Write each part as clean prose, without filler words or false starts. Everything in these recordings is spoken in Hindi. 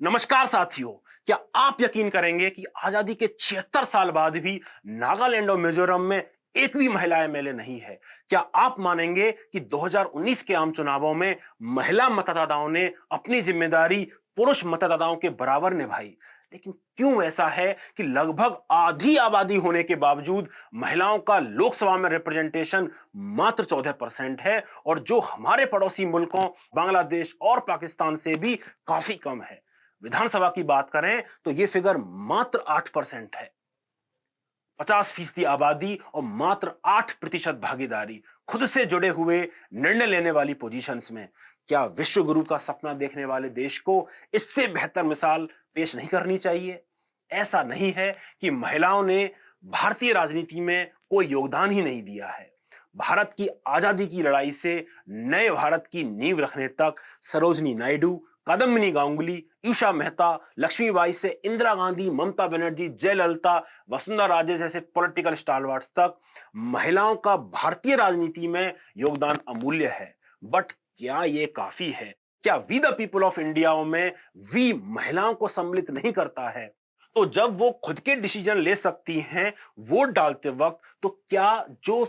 नमस्कार साथियों। क्या आप यकीन करेंगे कि आजादी के 76 साल बाद भी नागालैंड और मिजोरम में एक भी महिला एमएलए नहीं है? क्या आप मानेंगे कि 2019 के आम चुनावों में महिला मतदाताओं ने अपनी जिम्मेदारी पुरुष मतदाताओं के बराबर निभाई? लेकिन क्यों ऐसा है कि लगभग आधी आबादी होने के बावजूद महिलाओं का लोकसभा में रिप्रेजेंटेशन मात्र 14% है, और जो हमारे पड़ोसी मुल्कों बांग्लादेश और पाकिस्तान से भी काफी कम है। विधानसभा की बात करें तो यह फिगर मात्र 8% है। 50% आबादी और मात्र 8% भागीदारी, खुद से जुड़े हुए निर्णय लेने वाली पोजीशंस में। क्या विश्व गुरु का सपना देखने वाले देश को इससे बेहतर मिसाल पेश नहीं करनी चाहिए? ऐसा नहीं है कि महिलाओं ने भारतीय राजनीति में कोई योगदान ही नहीं दिया है। भारत की आजादी की लड़ाई से नए भारत की नींव रखने तक सरोजनी नायडू, कादम्बिनी गांगुली, ईशा मेहता, लक्ष्मीबाई से इंदिरा गांधी, ममता बनर्जी, जयललिता, वसुंधरा राजे जैसे पॉलिटिकल स्टारवार्ट्स तक महिलाओं का भारतीय राजनीति में योगदान अमूल्य है। बट क्या यह काफी है? क्या we the people of India में वी महिलाओं को सम्मिलित नहीं करता है? तो जब वो खुद के डिसीजन ले सकती हैं वोट डालते वक्त, तो क्या जो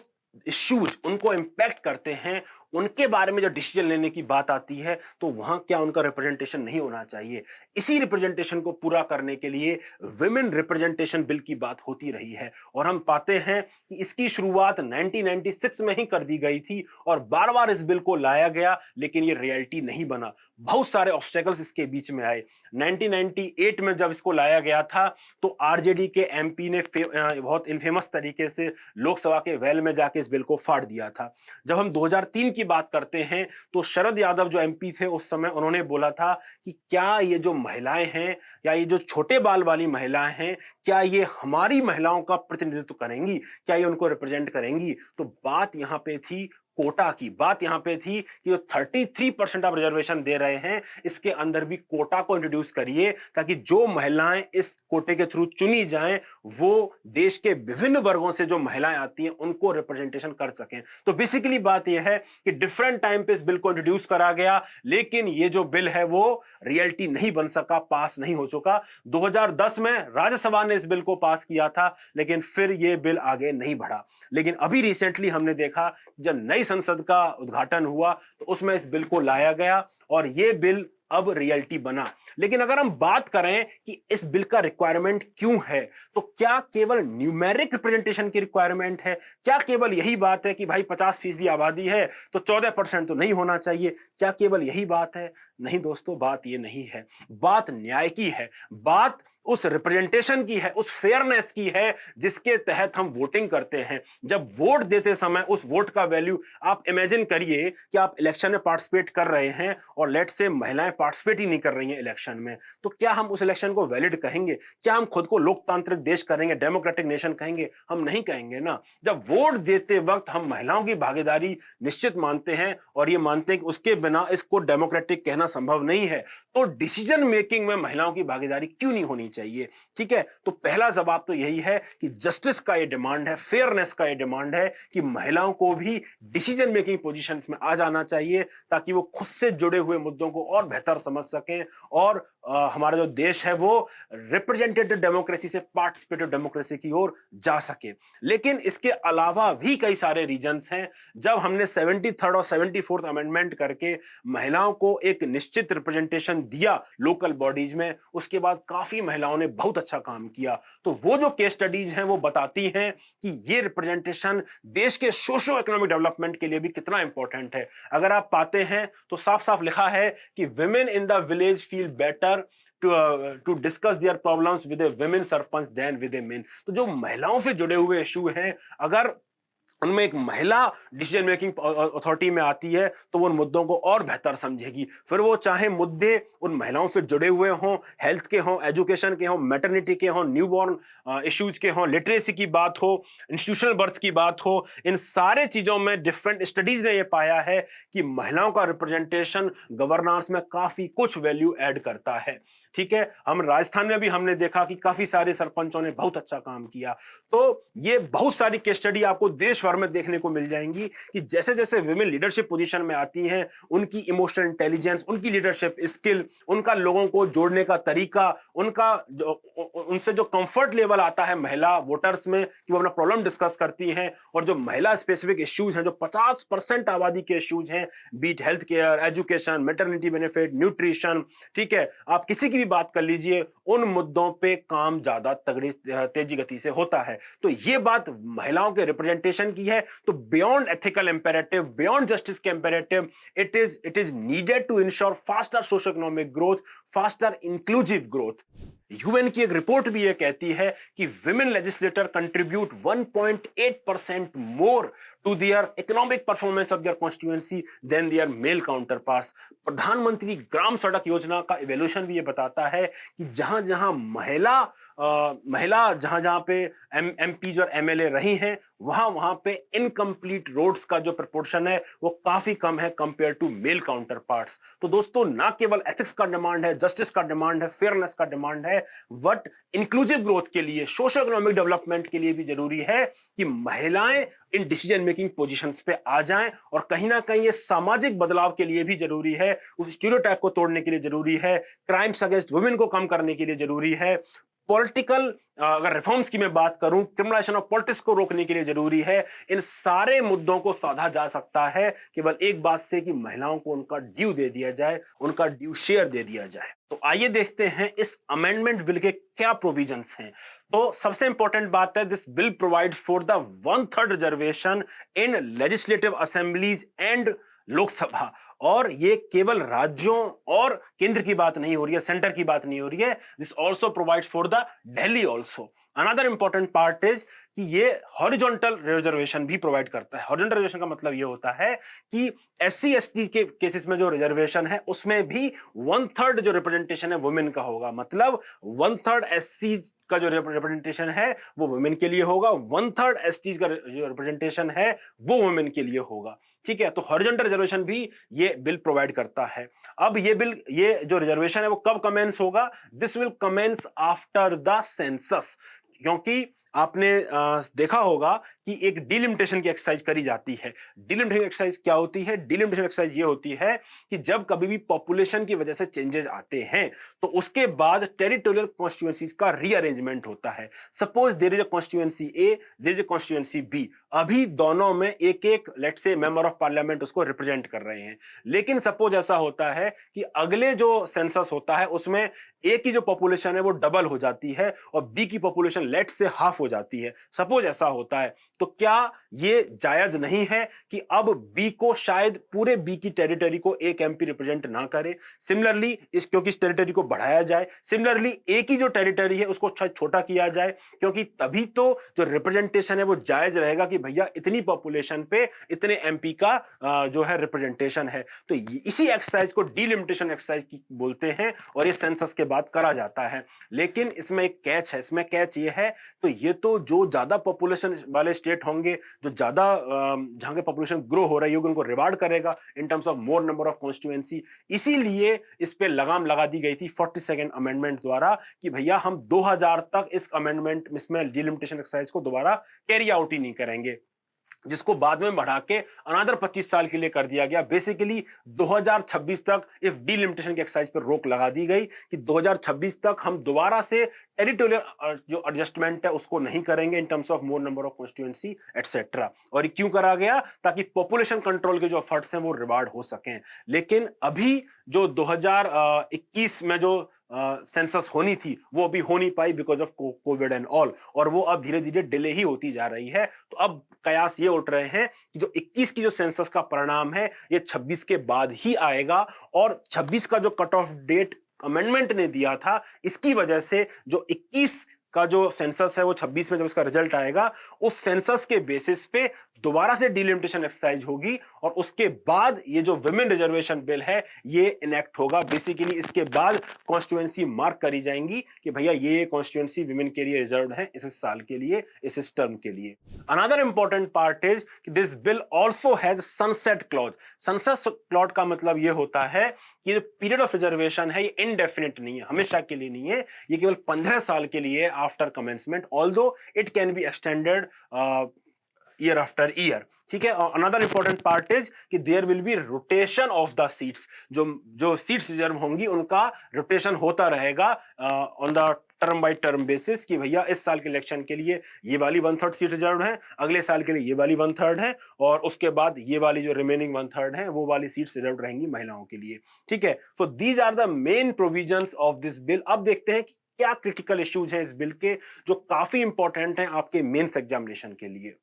इश्यूज उनको इंपैक्ट करते हैं उनके बारे में जो डिसीजन लेने की बात आती है, तो वहां क्या उनका रिप्रेजेंटेशन नहीं होना चाहिए? इसी रिप्रेजेंटेशन को पूरा करने के लिए विमेन रिप्रेजेंटेशन बिल की बात होती रही है, और हम पाते हैं कि इसकी शुरुआत 1996 में ही कर दी गई थी और बार बार इस बिल को लाया गया, लेकिन ये रियलिटी नहीं बना। बहुत सारे ऑब्स्टेकल्स इसके बीच में आए। 1998 में जब इसको लाया गया था तो आरजेडी के एमपी ने बहुत इनफेमस तरीके से लोकसभा के वेल में जाके इस बिल को फाड़ दिया था। जब हम 2003 की बात करते हैं तो शरद यादव जो एमपी थे उस समय, उन्होंने बोला था कि क्या ये जो महिलाएं हैं या ये जो छोटे बाल वाली महिलाएं हैं, क्या ये हमारी महिलाओं का प्रतिनिधित्व करेंगी, क्या ये उनको रिप्रेजेंट करेंगी? तो बात यहां पे थी कोटा की। बात यहां पे थी कि जो 33% आप रिजर्वेशन दे रहे हैं, इसके अंदर भी कोटा को इंट्रोड्यूस करिए, ताकि जो महिलाएं इस कोटे के थ्रू चुनी जाएं वो देश के विभिन्न वर्गों से जो महिलाएं आती हैं उनको रिप्रेजेंटेशन कर सकें। तो बेसिकली बात यह है कि डिफरेंट टाइम पे इस बिल को इंट्रोड्यूस करा गया, लेकिन ये जो बिल है वो रियलिटी नहीं बन सका, पास नहीं हो चुका। 2010 में राज्यसभा ने इस बिल को पास किया था, लेकिन फिर ये बिल आगे नहीं बढ़ा। लेकिन अभी रिसेंटली हमने देखा, जब नई संसद का उद्घाटन हुआ तो उसमें इस बिल को लाया गया और यह बिल अब रियलिटी बना। लेकिन अगर हम बात करें कि इस बिल का रिक्वायरमेंट क्यों है, तो क्या केवल न्यूमेरिक रिप्रेजेंटेशन की रिक्वायरमेंट है? क्या केवल यही बात है कि भाई 50% आबादी है तो 14% तो नहीं होना चाहिए? क्या केवल यही बात है? नहीं दोस्तों, बात ये नहीं है। बात न्याय की है, बात उस रिप्रेजेंटेशन की है, उस फेयरनेस की है जिसके तहत हम वोटिंग करते हैं। जब वोट देते समय उस वोट का वैल्यू, आप इमेजिन करिए कि आप इलेक्शन में पार्टिसिपेट कर रहे हैं और लेट्स से महिलाएं पार्टिसिपेट ही नहीं कर रही हैं इलेक्शन में, तो क्या हम उस इलेक्शन को वैलिड कहेंगे? क्या हम खुद को लोकतांत्रिक देश करेंगे, डेमोक्रेटिक नेशन कहेंगे? हम नहीं कहेंगे ना। जब वोट देते वक्त हम महिलाओं की भागीदारी निश्चित मानते हैं और ये मानते हैं कि उसके बिना इसको डेमोक्रेटिक कहना संभव नहीं है, तो डिसीजन मेकिंग में महिलाओं की भागीदारी क्यों नहीं होनी चाहिए? ठीक है, तो पहला जवाब तो यही है कि जस्टिस का ये डिमांड है, फेयरनेस का ये डिमांड है कि महिलाओं को भी डिसीजन मेकिंग पोजीशंस में आ जाना चाहिए, ताकि वो खुद से जुड़े हुए मुद्दों को और बेहतर समझ सकें और हमारा जो देश है वो रिप्रेजेंटेटिव डेमोक्रेसी से पार्टिसिपेटिव डेमोक्रेसी की ओर जा सके। लेकिन इसके अलावा भी कई सारे रीजंस हैं। जब हमने 73rd और 74th अमेंडमेंट करके महिलाओं को एक निश्चित रिप्रेजेंटेशन दिया लोकल बॉडीज में, उसके बाद काफी महिलाओं ने बहुत अच्छा काम किया। तो वो जो केस स्टडीज हैं वो बताती हैं कि ये रिप्रेजेंटेशन देश के सोशो इकोनॉमिक डेवलपमेंट के लिए भी कितना इंपॉर्टेंट है। अगर आप पाते हैं तो साफ साफ लिखा है कि women in the village feel better to discuss their problems with a women sarpanch than with a men। तो जो महिलाओं से जुड़े हुए इशू हैं, अगर उनमें एक महिला डिसीजन मेकिंग अथॉरिटी में आती है तो वो उन मुद्दों को और बेहतर समझेगी। फिर वो चाहे मुद्दे उन महिलाओं से जुड़े हुए हों, हेल्थ के हों, एजुकेशन के हों, मैटरनिटी के हों, न्यूबॉर्न इश्यूज के हों, लिटरेसी की बात हो, इंस्टीट्यूशनल बर्थ की बात हो, इन सारे चीजों में डिफरेंट स्टडीज ने ये पाया है कि महिलाओं का रिप्रेजेंटेशन गवर्नेंस में काफी कुछ वैल्यू ऐड करता है। ठीक है, हम राजस्थान में भी हमने देखा कि काफी सारे सरपंचों ने बहुत अच्छा काम किया। तो ये बहुत सारी केस स्टडी आपको देश टर्म में देखने को मिल जाएंगी कि जैसे जैसे विमेन लीडरशिप पोजीशन में आती हैं, उनकी इमोशनल इंटेलिजेंस, उनकी लीडरशिप स्किल, उनका लोगों को जोड़ने का तरीका, उनका जो उनसे जो कंफर्ट लेवल आता है महिला वोटर्स में कि वो अपना प्रॉब्लम डिस्कस करती हैं, और जो महिला स्पेसिफिक इश्यूज हैं, जो 50% आबादी के इश्यूज हैं, be it health care, education, maternity benefit, nutrition, ठीक है, आप किसी की भी बात कर लीजिए, उन मुद्दों पे काम ज्यादा तगड़ी तेजी गति से होता है। तो ये बात महिलाओं के रिप्रेजेंटेशन की है। तो beyond ethical imperative, beyond justice के imperative, it is needed to ensure faster socio economic growth, faster inclusive growth. UN की एक रिपोर्ट भी ये कहती है कि women legislator contribute 1.8% more to their economic performance of their constituency than their male counterparts. Pradhanmantri Gram सड़क योजना का इवैल्यूएशन भी ये बताता है कि जहां जहां महिला जहां जहां पे एमपीज और एमएलए रही हैं, वहां वहां पे इनकम्प्लीट रोड्स का जो प्रपोर्शन है वो काफी कम है compare to male counterparts. तो दोस्तों, ना केवल एथिक्स का डिमांड है, जस्टिस का डिमांड है, फेयरनेस का डिमांड है, बट इंक्लूसिव ग्रोथ के लिए, सोशो इकोनॉमिक डेवलपमेंट के लिए भी जरूरी है कि महिलाएं इन डिसीजन मेकिंग पोजीशंस पे आ जाएं। और कहीं ना कहीं ये सामाजिक बदलाव के लिए भी जरूरी है, उस स्टीरियोटाइप को तोड़ने के लिए जरूरी है, क्राइम्स अगेंस्ट वुमेन को कम करने के लिए जरूरी है, पॉलिटिकल अगर रिफॉर्म्स की मैं बात करूं, क्रिमिनलाइजेशन ऑफ पॉलिटिक्स को रोकने के लिए जरूरी है। इन सारे मुद्दों को साधा जा सकता है केवल एक बात से कि महिलाओं को उनका ड्यू दे दिया जाए, उनका ड्यू शेयर दे दिया जाए। तो आइए देखते हैं इस अमेंडमेंट बिल के क्या प्रोविजंस हैं। तो सबसे इंपॉर्टेंट बात है, this bill provide for the 1/3 reservation in legislative assemblies and Lok Sabha. और ये केवल राज्यों और केंद्र की बात नहीं हो रही है, सेंटर की बात नहीं हो रही है, this also provides for the Delhi also. Another important part is कि ये हॉरिजॉन्टल रिजर्वेशन भी प्रोवाइड करता है। हॉरिजॉन्टल रिजर्वेशन का मतलब ये होता है कि एससी एसटी के केसेस में जो रिजर्वेशन है उसमें भी 1/3 जो रिप्रेजेंटेशन है वुमेन का होगा। मतलब 1/3 एससी का जो रिप्रेजेंटेशन है वो वुमेन के लिए होगा, 1/3 एसटी का जो रिप्रेजेंटेशन है वो वुमेन के लिए होगा। ठीक है, तो हॉरिजॉन्टल रिजर्वेशन भी ये बिल प्रोवाइड करता है। अब ये जो रिजर्वेशन है वो कब कमेंस होगा? This will commence after the census. क्योंकि आपने देखा होगा कि एक डिलिमिटेशन की एक्सरसाइज करी जाती है। डिलिमिटेशन एक्सरसाइज क्या होती है? डिलिमिटेशन एक्सरसाइज ये होती है कि जब कभी भी पॉपुलेशन की वजह से चेंजेस आते हैं तो उसके बाद टेरिटोरियल कॉन्स्टिट्यूएंसीज का रीअरेंजमेंट होता है। Suppose there is a constituency A, there is a constituency B. अभी दोनों में एक एक लेट्स से मेंबर ऑफ पार्लियामेंट उसको रिप्रेजेंट कर रहे हैं। लेकिन सपोज ऐसा होता है कि अगले जो सेंसस होता है उसमें ए की जो पॉपुलेशन है वो डबल हो जाती है और बी की पॉपुलेशन लेट्स से हाफ हो जाती है। सपोज ऐसा होता है, तो क्या ये जायज नहीं है कि अब बी को शायद पूरे बी की टेरिटरी को एक एमपी रिप्रेजेंट ना करे? सिमिलरली क्योंकि इस टेरिटरी को बढ़ाया जाए, सिमिलरली ए की जो टेरिटरी है उसको शायद छोटा किया जाए, क्योंकि तभी तो जो रिप्रेजेंटेशन है वो जायज रहेगा कि भैया इतनी पॉपुलेशन पे इतने एमपी का जो है रिप्रेजेंटेशन है। तो इसी एक्सरसाइज को डिलिमिटेशन एक्सरसाइज की बोलते हैं और ये सेंसस के बाद करा जाता है। लेकिन इसमें एक कैच है। इसमें कैच ये है, तो ये तो जो ज्यादा पॉपुलेशन वाले स्टेट होंगे, जो ज्यादा जहां के पॉपुलेशन ग्रो हो रही होगी, उनको रिवार्ड करेगा in terms of more number of constituency. इसीलिए इस पे लगाम लगा दी गई थी 42nd अमेंडमेंट द्वारा कि भैया हम 2000 तक इस अमेंडमेंट इसमें डिलिमिटेशन एक्सरसाइज को दोबारा कैरी आउट ही नहीं करेंगे, जिसको बाद में बढ़ा के अनदर 25 साल के लिए कर दिया गया। बेसिकली 2026 तक इफ डिलिमिटेशन की एक्सरसाइज पर रोक लगा दी गई कि 2026 तक हम दोबारा से टेरिटोरियल जो एडजस्टमेंट है उसको नहीं करेंगे in terms of more number of constituency etcetera. और ये क्यों करा गया? ताकि पॉपुलेशन कंट्रोल के जो एफर्ट्स हैं वो रिवार्ड हो सकें। लेकिन अभी जो 2021 में जो सेंसस होनी थी वो अभी हो नहीं पाई because of COVID and all, और वो अब धीरे धीरे डिले ही होती जा रही है। तो अब कयास ये उठ रहे हैं कि जो 21 की जो सेंसस का परिणाम है ये 26 के बाद ही आएगा, और 26 का जो कट ऑफ डेट अमेंडमेंट ने दिया था, इसकी वजह से जो 21 का जो सेंसस है वो 26 में जब इसका रिजल्ट आएगा, उस सेंसस के बेसिस पे दोबारा से डिलिमिटेशन एक्सरसाइज होगी और उसके बाद ये जो विमेन रिजर्वेशन बिल है ये इनेक्ट होगा। बेसिकली इसके बाद कॉन्स्टिट्यूएंसी मार्क करी जाएंगी कि भैया ये कॉन्स्टिट्यूएंसी विमेन के लिए रिजर्व्ड है इस साल के लिए, इस टर्म के लिए। अनदर इंपॉर्टेंट पार्ट इज कि this bill also has sunset clause. Sunset clause का मतलब ये होता है कि जो पीरियड ऑफ रिजर्वेशन है ये इनडेफिनिट नहीं है, हमेशा के लिए नहीं है, ये केवल 15 साल के लिए after commencement, although it can be extended year after year, ठीक है। और अनदर इंपॉर्टेंट पार्ट इज कि there will be rotation of the seats, जो जो सीट्स रिजर्व होंगी उनका रोटेशन होता रहेगा on the term by term basis, कि भैया इस साल के इलेक्शन के लिए ये वाली 1/3 सीट रिजर्व है, अगले साल के लिए ये वाली 1/3 है, और उसके बाद ये वाली जो रिमेनिंग 1/3 है वो वाली सीट्स रिजर्व रहेंगी महिलाओं के लिए, ठीक है। So these are the main provisions of this bill. अब देखते हैं कि क्या क्रिटिकल इश्यूज हैं इस बिल के जो काफी इंपॉर्टेंट हैं आपके मेंस एग्जामिनेशन के लिए।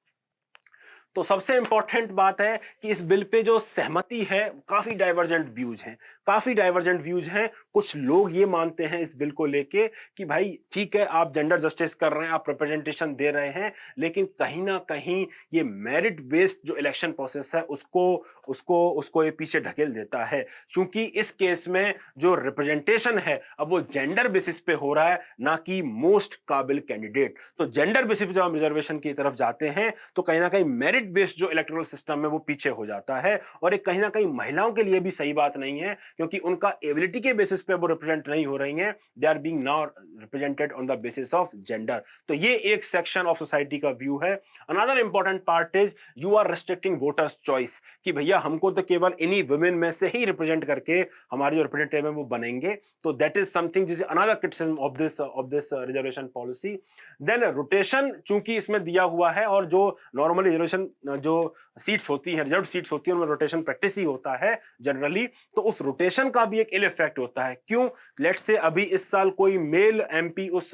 तो सबसे इंपॉर्टेंट बात है कि इस बिल पे जो सहमति है, काफी डाइवर्जेंट व्यूज हैं, काफी डाइवर्जेंट व्यूज हैं। कुछ लोग ये मानते हैं इस बिल को लेके कि भाई ठीक है, आप जेंडर जस्टिस कर रहे हैं, आप रिप्रेजेंटेशन दे रहे हैं, लेकिन कहीं ना कहीं ये मेरिट बेस्ड जो इलेक्शन प्रोसेस है उसको उसको उसको ये पीछे ढकेल देता है, क्योंकि इस केस में जो रिप्रेजेंटेशन है अब वो जेंडर बेसिस पे हो रहा है, ना कि मोस्ट काबिल कैंडिडेट। तो जेंडर बेसिस पे जब हम रिजर्वेशन की तरफ जाते हैं तो कहीं ना कहीं मेरिट बेस्ड जो इलेक्टोरल सिस्टम है वो पीछे हो जाता है, और एक कहीं ना कहीं महिलाओं के लिए भी सही बात नहीं है, क्योंकि उनका एबिलिटी के बेसिस पे वो रिप्रेजेंट नहीं हो रही हैं, they are being now represented on the basis of gender. तो ये एक सेक्शन ऑफ सोसाइटी का व्यू है। Another important part is you are restricting voters choice, कि भैया हमको तो केवल इन्हीं वुमेन में से ही रिप्रेजेंट करके हमारे जो रिप्रेजेंटेटिव है वो बनेंगे। तो दैट इज समथिंग जिस another criticism of this reservation policy. Then rotation चूंकि इसमें दिया हुआ है, और जो नॉर्मली रिजर्वेशन जो सीट्स होती हैं, रिजर्व सीट्स होती हैं, उनमें रोटेशन प्रैक्टिस ही होता है जनरली, तो उस रोटेशन का भी एक इल इफेक्ट होता है। क्यों? लेट्स से अभी इस साल कोई मेल एमपी उस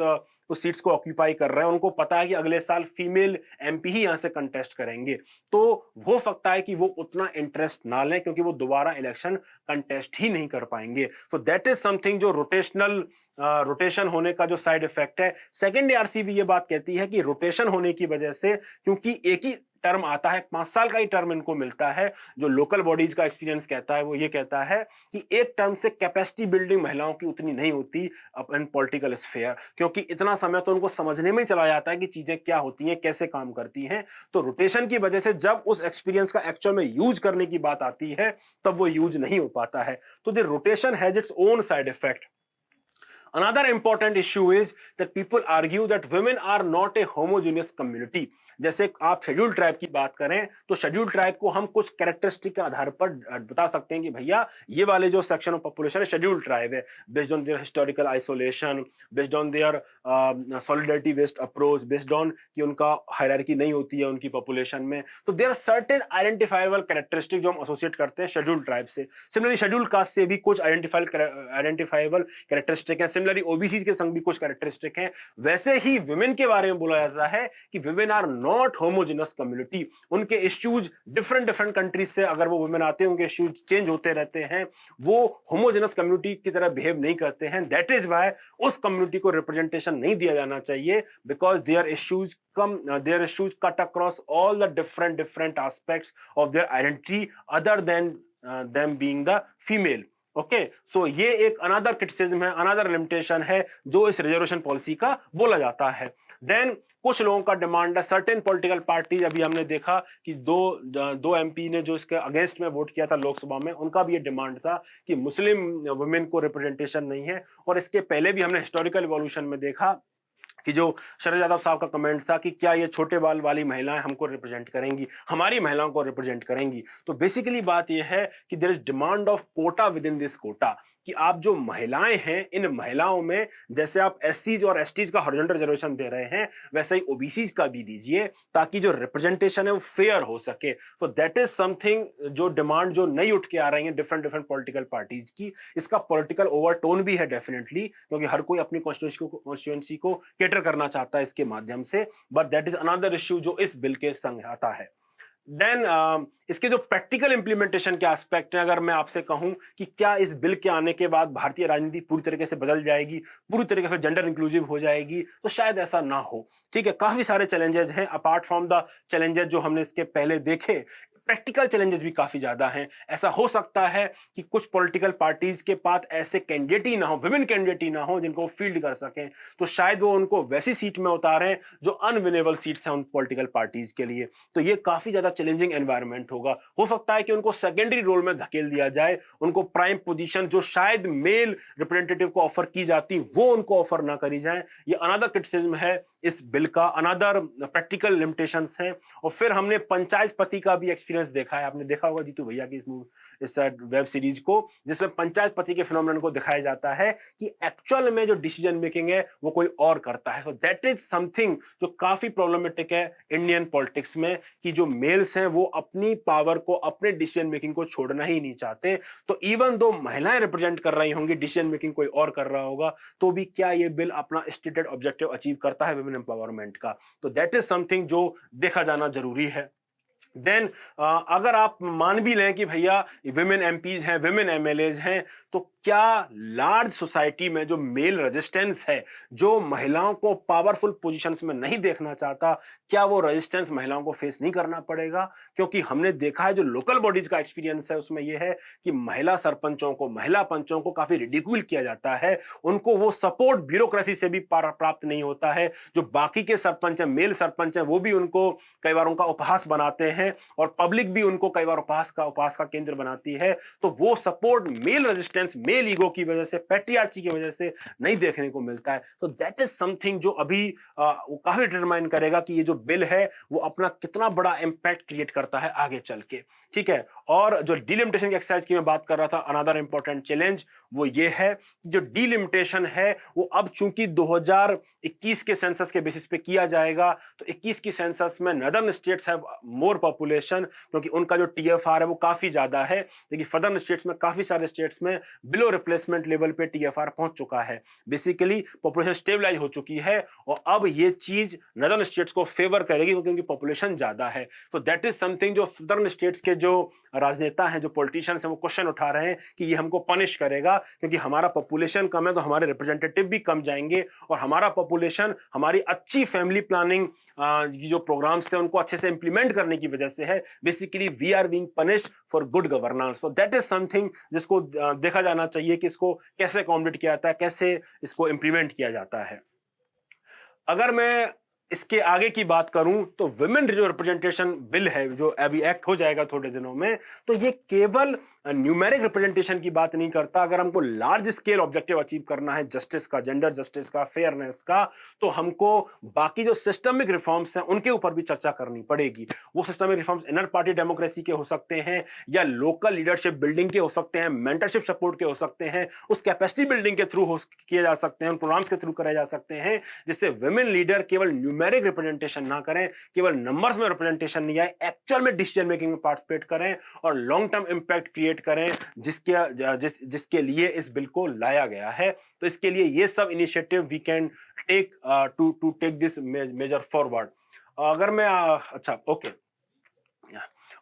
सीट्स को ऑक्यूपाई कर रहे हैं, उनको पता है कि अगले साल फीमेल एमपी ही यहां से कंटेस्ट करेंगे, तो हो सकता है कि वो उतना इंटरेस्ट ना लें, क्योंकि वो दोबारा इलेक्शन कंटेस्ट ही नहीं कर पाएंगे। सो दैट इज समथिंग जो रोटेशन होने का जो साइड इफेक्ट है। सेकेंड एआरसी भी ये बात कहती है कि रोटेशन होने की वजह से, क्योंकि एक ही टर्म आता है, 5 साल का ही टर्म इनको मिलता है, जो लोकल बॉडीज का एक्सपीरियंस कहता है वो ये कहता है कि एक टर्म से कैपेसिटी बिल्डिंग महिलाओं की उतनी नहीं होती इन पॉलिटिकल स्फेयर, क्योंकि इतना समय तो उनको समझने में ही चला जाता है कि चीजें क्या होती हैं, कैसे काम करती हैं। तो रोटेशन की वजह से जब उस एक्सपीरियंस का एक्चुअल में यूज करने की बात आती है तब वो यूज नहीं हो पाता है। तो the rotation has its own side effect. Another important issue is that people argue that women are not a homogeneous community. जैसे आप शेड्यूल ट्राइब की बात करें तो शेड्यूल ट्राइब को हम कुछ कैरेक्टरिस्टिक के आधार पर बता सकते हैं कि भैया ये वाले जो सेक्शन ऑफ पॉपुलेशन है शेड्यूल ट्राइब है, based on their historical isolation, based on their solidarity based approach, based on कि उनका हायरार्की नहीं होती है उनकी पॉपुलेशन में। तो there are certain identifiable characteristic जो हम एसोसिएट करते हैं शेड्यूल ट्राइब से। सिमिलरली शेड्यूल कास्ट से भी कुछ आइडेंटिफाइबल कैरेक्टरिस्टिक है, सिमिलरली ओबीसी के संग भी कुछ कैरेक्टरिस्टिक हैं। वैसे ही विमेन के बारे में बोला जाता है कि women are not homogenous community, उनके इश्यूज डिफरेंट कंट्रीज से अगर वो वुमेन आते हैं उनके इश्यूज चेंज होते रहते हैं, वो होमोजेनस कम्युनिटी की तरह बिहेव नहीं करते हैं। दैट इज व्हाई उस कम्युनिटी को रिप्रेजेंटेशन नहीं दिया जाना चाहिए, because their issues cut across all the different aspects of their identity other than them being the female. Okay, so ये एक अनदर क्रिटिसिज्म है, अनदर लिमिटेशन है जो इस रिजर्वेशन पॉलिसी का बोला जाता है। देन कुछ लोगों का डिमांड है, सर्टेन पॉलिटिकल पार्टी, अभी हमने देखा कि दो एमपी ने जो इसके अगेंस्ट में वोट किया था लोकसभा में, उनका भी ये डिमांड था कि मुस्लिम वुमेन को रिप्रेजेंटेशन नहीं है। और इसके पहले भी हमने हिस्टोरिकल इवोल्यूशन में देखा कि जो शरद यादव साहब का कमेंट था कि क्या ये छोटे बाल वाली महिलाएं हमको रिप्रेजेंट करेंगी, हमारी महिलाओं को रिप्रेजेंट करेंगी। तो बेसिकली बात यह है कि there is demand of quota within this quota, कि आप जो महिलाएं हैं इन महिलाओं में जैसे आप एससीज और एसटीज का हॉरिजॉन्टल रिजर्वेशन दे रहे हैं वैसे ही ओबीसीज का भी दीजिए, ताकि जो रिप्रेजेंटेशन है वो फेयर हो सके। सो दैट इज समथिंग जो डिमांड जो नई उठ के आ रही है डिफरेंट पॉलिटिकल पार्टीज की। इसका पॉलिटिकल ओवरटोन भी है डेफिनेटली, क्योंकि हर कोई अपनी कॉन्स्टिट्यूएंसी को कैटर करना चाहता है इसके माध्यम से, but that is another issue जो इस बिल के संग आता है। देन इसके जो प्रैक्टिकल इंप्लीमेंटेशन के एस्पेक्ट हैं, अगर मैं आपसे कहूं कि क्या इस बिल के आने के बाद भारतीय राजनीति पूरी तरीके से बदल जाएगी, पूरी तरीके से जेंडर इंक्लूसिव हो जाएगी, तो शायद ऐसा ना हो। ठीक है, काफी सारे चैलेंजेस हैं अपार्ट फ्रॉम द चैलेंजेस जो हमने इसके पहले देखे, प्रैक्टिकल चैलेंजेस भी काफी ज्यादा हैं। ऐसा हो सकता है कि कुछ पॉलिटिकल पार्टीज के पास ऐसे कैंडिडेट ही ना हो, विमेन कैंडिडेट ही ना हो जिनको फील्ड कर सकें, तो शायद वो उनको वैसी सीट में उतारें जो अनविनेबल सीट्स हैं उन पॉलिटिकल पार्टीज के लिए। तो ये काफी ज्यादा चैलेंजिंग एनवायरनमेंट होगा। हो सकता है कि उनको सेकेंडरी रोल में धकेल दिया जाए, उनको प्राइम पोजीशन जो शायद मेल रिप्रेजेंटेटिव को ऑफर की जाती वो उनको ऑफर ना करी जाए। ये अनदर क्रिटिसिज्म है इस बिल का अनदर प्रैक्टिकल लिमिटेशंस हैं। और फिर हमने पंचायत पति का भी एक्सपीरियंस देखा है, आपने देखा होगा जीतू भैया की इस वेब सीरीज को, जिसमें पंचायत पति के फिनोमेनन को दिखाया जाता है कि एक्चुअल में जो डिसीजन मेकिंग है वो कोई और करता है। सो दैट इज समथिंग जो काफी प्रॉब्लमेटिक है इंडियन पॉलिटिक्स में, कि जो मेल्स हैं वो अपनी पावर को, अपने डिसीजन मेकिंग को छोड़ना ही नहीं चाहते। तो इवन दो महिलाएं रिप्रेजेंट कर रही होंगी, डिसीजन मेकिंग कोई और कर रहा होगा, तो भी क्या ये बिल अपना स्टेटेड ऑब्जेक्टिव अचीव करता है वुमेन एम्पावरमेंट का? तो दैट इज समथिंग जो देखा जाना जरूरी है। देन अगर आप मान भी लें कि भैया विमेन एमपीज हैं, विमेन एमएलएज हैं, तो क्या लार्ज सोसाइटी में जो मेल रेजिस्टेंस है, जो महिलाओं को पावरफुल पोजीशंस में नहीं देखना चाहता, क्या वो रेजिस्टेंस महिलाओं को फेस नहीं करना पड़ेगा? क्योंकि हमने देखा है, जो लोकल बॉडीज का एक्सपीरियंस है उसमें यह है कि महिला सरपंचों को, महिला पंचों को काफी रिडिक्यूल किया जाता है, उनको वो सपोर्ट ब्यूरोक्रेसी से भी प्राप्त नहीं होता है। जो बाकी के सरपंच हैं, मेल सरपंच हैं, वो भी उनको कई बार उनका उपहास बनाते हैं और पब्लिक भी उनको कई बार उपहास का केंद्र बनाती है। तो वो support male resistance, male ego की वजह से, पैट्रियार्ची की वजह से नहीं देखने को मिलता है। तो दैट इज समथिंग जो अभी वो काफी डिटरमाइन करेगा कि ये जो बिल है वो अपना कितना बड़ा इंपैक्ट क्रिएट करता है आगे चल के। ठीक है, और जो डिलिमिटेशन की एक्सरसाइज की मैं बात कर रहा था, अनदर इंपॉर्टेंट चैलेंज वो ये है, जो डिलिमिटेशन है वो अब चूंकि 2021 के सेंसस के बेसिस पे किया जाएगा, तो 21 की सेंसस में northern states have more population, क्योंकि उनका जो टीएफआर है वो काफी ज्यादा है, लेकिन सदर्न स्टेट्स में, काफी सारे स्टेट्स में बिलो रिप्लेसमेंट लेवल पे टीएफआर पहुंच चुका है। बेसिकली पॉपुलेशन स्टेबलाइज हो चुकी है और अब ये चीज नदर्न स्टेट्स को फेवर करेगी क्योंकि उनकी पॉपुलेशन ज्यादा है। तो दैट इज समथिंग जो सदर्न स्टेट्स के जो राजनेता हैं, जो पॉलिटिशियंस हैं, वो क्वेश्चन उठा रहे हैं कि ये हमको पनिश करेगा, क्योंकि हमारा पॉपुलेशन कम है तो हमारे रिप्रेजेंटेटिव भी कम जाएंगे, और हमारा पॉपुलेशन हमारी अच्छी फैमिली प्लानिंग जो प्रोग्राम्स थे उनको अच्छे से इंप्लीमेंट करने की वजह से है। Basically we are being punished for good governance. So that is something जिसको देखा जाना चाहिए कि इसको कैसे अकोमोडेट किया जाता है, कैसे इसको इंप्लीमेंट किया जाता है। अगर मैं इसके आगे की बात करूं तो विमेन जो रिप्रेजेंटेशन बिल है, जो अभी एक्ट हो जाएगा थोड़े दिनों में, तो ये केवल न्यूमेरिक रिप्रेजेंटेशन की बात नहीं करता। अगर हमको लार्ज स्केल ऑब्जेक्टिव अचीव करना है जस्टिस का, जेंडर जस्टिस का, फेयरनेस का, तो हमको बाकी जो सिस्टमिक रिफॉर्म्स हैं उनके ऊपर भी चर्चा करनी पड़ेगी। वो systemic reforms inner party democracy के हो सकते हैं, या लोकल लीडरशिप बिल्डिंग के हो सकते हैं, मेंटरशिप सपोर्ट के हो सकते हैं, उस कैपेसिटी बिल्डिंग के थ्रू किए जा सकते हैं, उन प्रोग्राम्स के थ्रू कराए जा सकते हैं, जिससे विमेन लीडर केवल न्यूमेरिक रिप्रेजेंटेशन ना करें, केवल नंबर्स में रिप्रेजेंटेशन नहीं आए, एक्चुअल में डिसीजन मेकिंग में पार्टिसिपेट करें और लॉन्ग टर्म इंपैक्ट क्रिएट करें, जिसके लिए इस बिल को लाया गया है। तो इसके लिए ये सब initiative we can take to take this measure forward. अगर मैं अच्छा,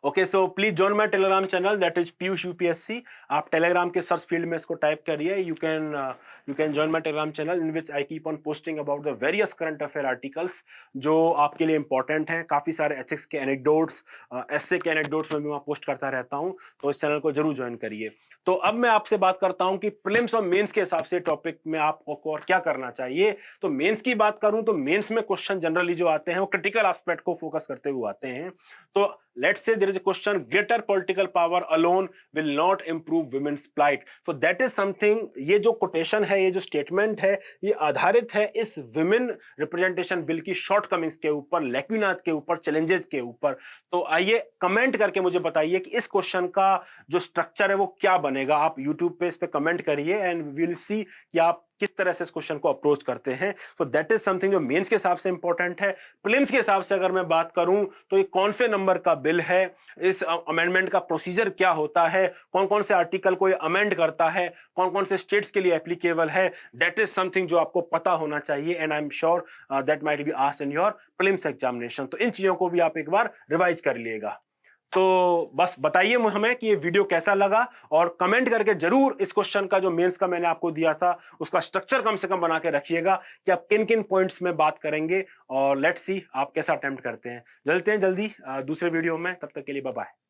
okay, so please join my Telegram channel, that is Piyush UPSC. आप टेलीग्राम के सर्च फील्ड में इसको टाइप करिए। You can join my Telegram channel in which I keep on posting about the various current affair articles जो आपके लिए इंपॉर्टेंट हैं। काफी सारे एथिक्स के एनेक्डोट्स, एस्से के एनेक्डोट्स में भी वहां पोस्ट करता रहता हूं, तो इस चैनल को जरूर ज्वाइन करिए। तो अब मैं आपसे बात करता हूं कि प्रीलिम्स और मेंस के हिसाब से टॉपिक में आपको और क्या करना चाहिए। तो मेंस की बात करूं तो मेंस में क्वेश्चन जनरली जो आते हैं वो क्रिटिकल एस्पेक्ट को फोकस करते हुए आते हैं। तो let's say there is a question, greater political power alone will not improve women's plight. So that is something, ये जो कोटेशन है, ये जो स्टेटमेंट है, ये आधारित है इस विमेन रिप्रेजेंटेशन बिल की शॉर्टकमिंग्स के ऊपर, लैक्यूनाज के ऊपर, चैलेंजेस के ऊपर। तो आइए कमेंट करके मुझे बताइए कि इस क्वेश्चन का जो स्ट्रक्चर है वो क्या बनेगा। आप यूट्यूब पे इस पे कमेंट करिए एंड वी विल सी कि आप किस तरह से इस क्वेश्चन को अप्रोच करते हैं। सो दैट इज समथिंग जो मेंस के हिसाब से इंपॉर्टेंट है। प्रीलिम्स के हिसाब से अगर मैं बात करूं तो ये कौन से नंबर का बिल है, इस अमेंडमेंट का प्रोसीजर क्या होता है, कौन कौन से आर्टिकल को ये अमेंड करता है, कौन कौन से स्टेट्स के लिए एप्लीकेबल है, दैट इज समथिंग जो आपको पता होना चाहिए and I am sure that might be asked in your prelims examination. तो इन चीजों को भी आप एक बार रिवाइज कर लीजिएगा। तो बस बताइए हमें कि ये वीडियो कैसा लगा और कमेंट करके जरूर इस क्वेश्चन का जो मेंस का मैंने आपको दिया था उसका स्ट्रक्चर कम से कम बना के रखिएगा कि आप किन किन पॉइंट्स में बात करेंगे, और लेट्स सी आप कैसा अटेम्प्ट करते हैं। जल्दी दूसरे वीडियो में, तब तक के लिए बाय बाय।